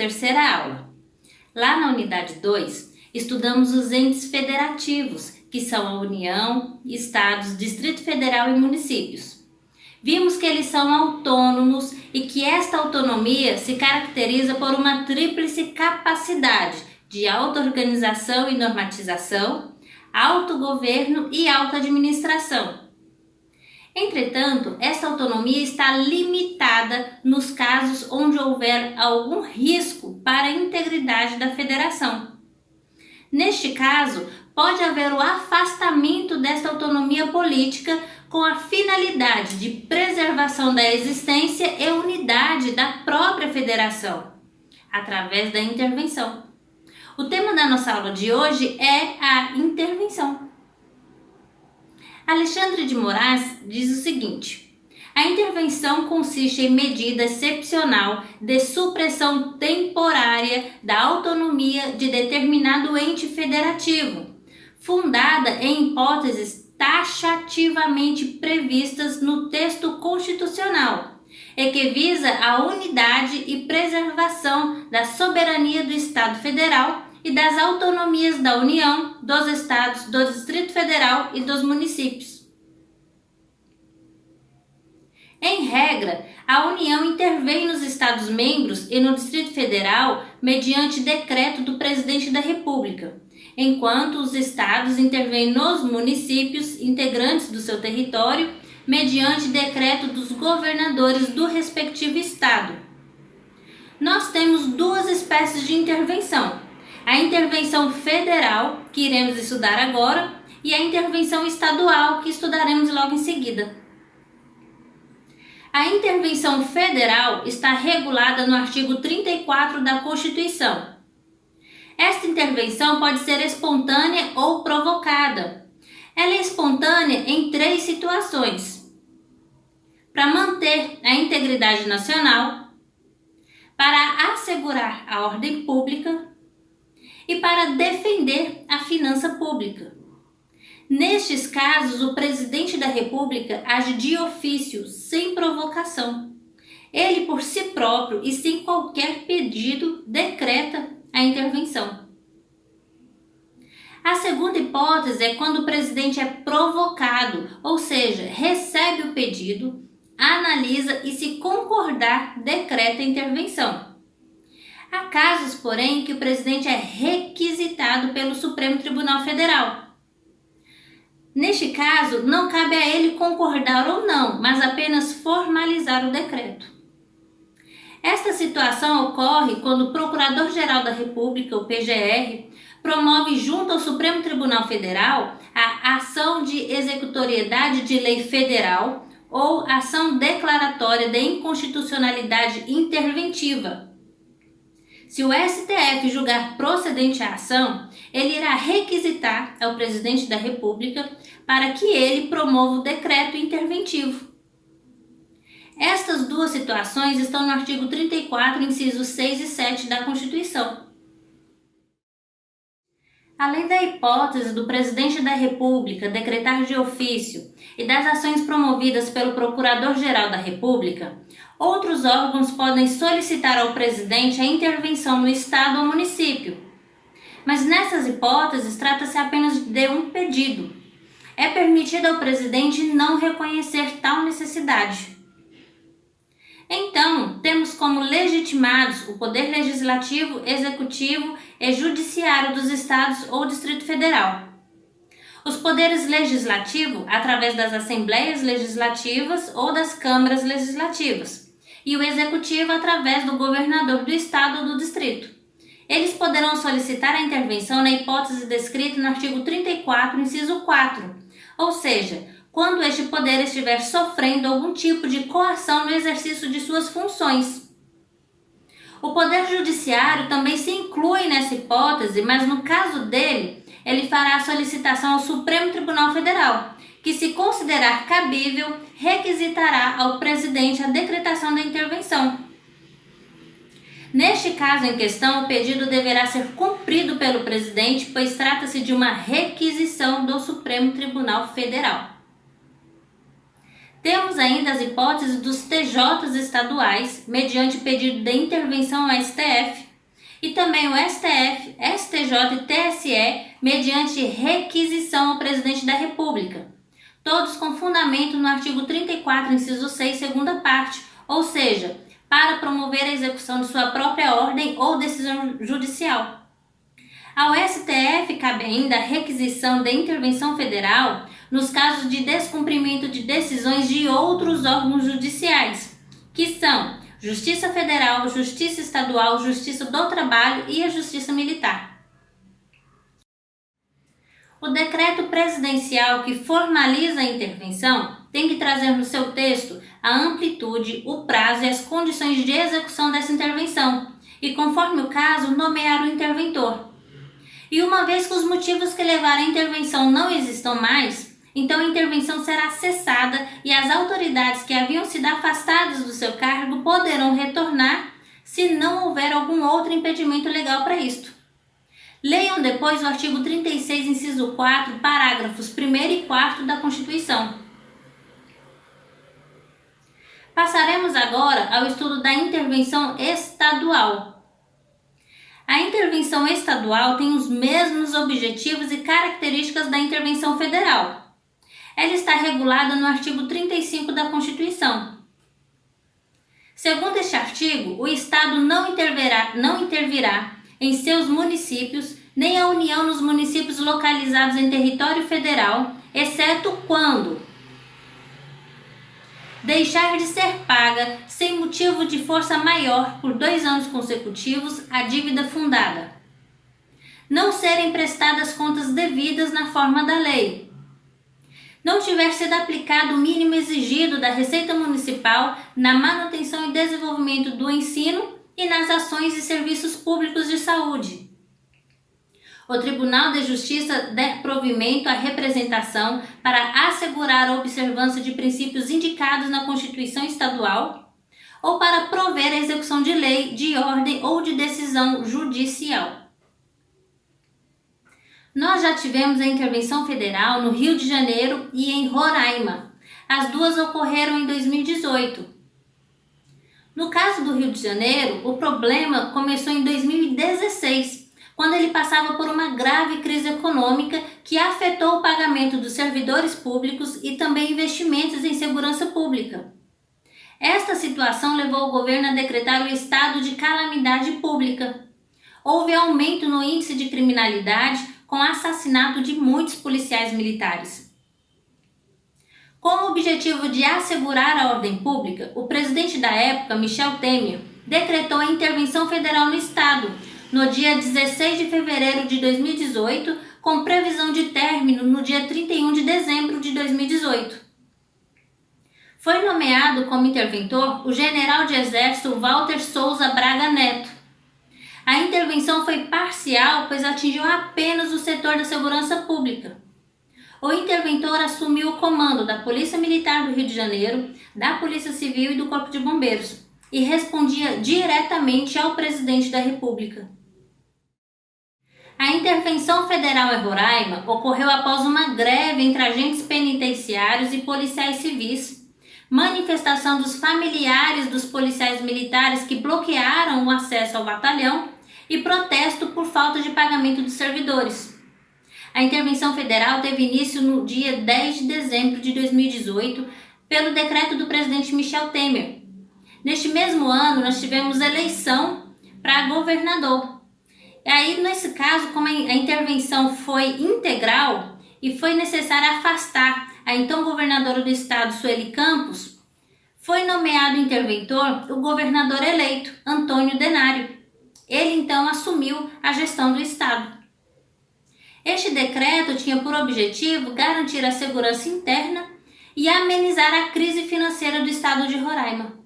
terceira aula. Lá na unidade 2, estudamos os entes federativos, que são a União, Estados, Distrito Federal e municípios. Vimos que eles são autônomos e que esta autonomia se caracteriza por uma tríplice capacidade de auto-organização e normatização, autogoverno e auto-administração. Entretanto, esta autonomia está limitada nos casos onde houver algum risco para a integridade da federação. Neste caso, pode haver o afastamento desta autonomia política com a finalidade de preservação da existência e unidade da própria federação, através da intervenção. O tema da nossa aula de hoje é a intervenção. Alexandre de Moraes diz o seguinte: a intervenção consiste em medida excepcional de supressão temporária da autonomia de determinado ente federativo, fundada em hipóteses taxativamente previstas no texto constitucional, e que visa a unidade e preservação da soberania do Estado Federal e das autonomias da União, dos Estados, do Distrito Federal e dos municípios. Em regra, a União intervém nos Estados-membros e no Distrito Federal mediante decreto do Presidente da República, enquanto os Estados intervêm nos municípios integrantes do seu território mediante decreto dos governadores do respectivo Estado. Nós temos duas espécies de intervenção: a intervenção federal, que iremos estudar agora, e a intervenção estadual, que estudaremos logo em seguida. A intervenção federal está regulada no artigo 34 da Constituição. Esta intervenção pode ser espontânea ou provocada. Ela é espontânea em 3 situações: para manter a integridade nacional, para assegurar a ordem pública e para defender a finança pública. Nestes casos, o presidente da República age de ofício, sem provocação. Ele, por si próprio e sem qualquer pedido, decreta a intervenção. A segunda hipótese é quando o presidente é provocado, ou seja, recebe o pedido, analisa e, se concordar, decreta a intervenção. Há casos, porém, que o presidente é requisitado pelo Supremo Tribunal Federal. Neste caso, não cabe a ele concordar ou não, mas apenas formalizar o decreto. Esta situação ocorre quando o Procurador-Geral da República, o PGR, promove junto ao Supremo Tribunal Federal a ação de executoriedade de lei federal ou ação declaratória de inconstitucionalidade interventiva. Se o STF julgar procedente a ação, ele irá requisitar ao presidente da República para que ele promova o decreto interventivo. Estas duas situações estão no artigo 34, incisos 6 e 7 da Constituição. Além da hipótese do presidente da República decretar de ofício e das ações promovidas pelo Procurador-Geral da República, outros órgãos podem solicitar ao presidente a intervenção no Estado ou município. Mas nessas hipóteses trata-se apenas de um pedido. É permitido ao presidente não reconhecer tal necessidade. Então, temos como legitimados o Poder Legislativo, Executivo e Judiciário dos Estados ou Distrito Federal. Os poderes legislativo, através das Assembleias Legislativas ou das Câmaras Legislativas, e o Executivo, através do governador do Estado ou do Distrito. Eles poderão solicitar a intervenção na hipótese descrita no artigo 34, inciso 4, ou seja, quando este poder estiver sofrendo algum tipo de coação no exercício de suas funções. O Poder Judiciário também se inclui nessa hipótese, mas no caso dele, ele fará a solicitação ao Supremo Tribunal Federal, que, se considerar cabível, requisitará ao presidente a decretação da intervenção. Neste caso em questão, o pedido deverá ser cumprido pelo presidente, pois trata-se de uma requisição do Supremo Tribunal Federal. Temos ainda as hipóteses dos TJs estaduais, mediante pedido de intervenção ao STF, e também o STF, STJ e TSE, mediante requisição ao presidente da República, todos com fundamento no artigo 34, inciso 6, segunda parte, ou seja, para promover a execução de sua própria ordem ou decisão judicial. Ao STF cabe ainda a requisição de intervenção federal nos casos de descumprimento de decisões de outros órgãos judiciais, que são Justiça Federal, Justiça Estadual, Justiça do Trabalho e a Justiça Militar. O decreto presidencial que formaliza a intervenção tem que trazer no seu texto a amplitude, o prazo e as condições de execução dessa intervenção e, conforme o caso, nomear o interventor. E uma vez que os motivos que levaram à intervenção não existam mais, então a intervenção será cessada e as autoridades que haviam sido afastadas do seu cargo poderão retornar se não houver algum outro impedimento legal para isto. Leiam depois o artigo 36, inciso 4, parágrafos 1º e 4º da Constituição. Passaremos agora ao estudo da intervenção estadual. A intervenção estadual tem os mesmos objetivos e características da intervenção federal. Ela está regulada no artigo 35 da Constituição. Segundo este artigo, o Estado não intervirá em seus municípios, nem a União nos municípios localizados em território federal, exceto quando deixar de ser paga, sem motivo de força maior, por 2 anos consecutivos, a dívida fundada. Não serem prestadas contas devidas na forma da lei. Não tiver sido aplicado o mínimo exigido da Receita Municipal na manutenção e desenvolvimento do ensino e nas ações e serviços públicos de saúde. O Tribunal de Justiça der provimento à representação para assegurar a observância de princípios indicados na Constituição Estadual ou para prover a execução de lei, de ordem ou de decisão judicial. Nós já tivemos a intervenção federal no Rio de Janeiro e em Roraima. As duas ocorreram em 2018. No caso do Rio de Janeiro, o problema começou em 2016, quando ele passava por uma grave crise econômica que afetou o pagamento dos servidores públicos e também investimentos em segurança pública. Esta situação levou o governo a decretar o estado de calamidade pública. Houve aumento no índice de criminalidade, com o assassinato de muitos policiais militares. Com o objetivo de assegurar a ordem pública, o presidente da época, Michel Temer, decretou a intervenção federal no estado, no dia 16 de fevereiro de 2018, com previsão de término no dia 31 de dezembro de 2018. Foi nomeado como interventor o general de exército Walter Souza Braga Neto. A intervenção foi parcial, pois atingiu apenas o setor da segurança pública. O interventor assumiu o comando da Polícia Militar do Rio de Janeiro, da Polícia Civil e do Corpo de Bombeiros, e respondia diretamente ao presidente da República. A intervenção federal em Roraima ocorreu após uma greve entre agentes penitenciários e policiais civis, manifestação dos familiares dos policiais militares que bloquearam o acesso ao batalhão e protesto por falta de pagamento dos servidores. A intervenção federal teve início no dia 10 de dezembro de 2018 pelo decreto do presidente Michel Temer. Neste mesmo ano, nós tivemos eleição para governador. E aí, nesse caso, como a intervenção foi integral e foi necessário afastar a então governadora do estado, Sueli Campos, foi nomeado interventor o governador eleito, Antônio Denário. Ele então assumiu a gestão do estado. Este decreto tinha por objetivo garantir a segurança interna e amenizar a crise financeira do estado de Roraima.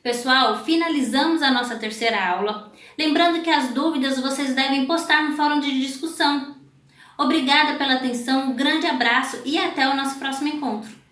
Pessoal, finalizamos a nossa terceira aula. Lembrando que as dúvidas vocês devem postar no fórum de discussão. Obrigada pela atenção, um grande abraço e até o nosso próximo encontro.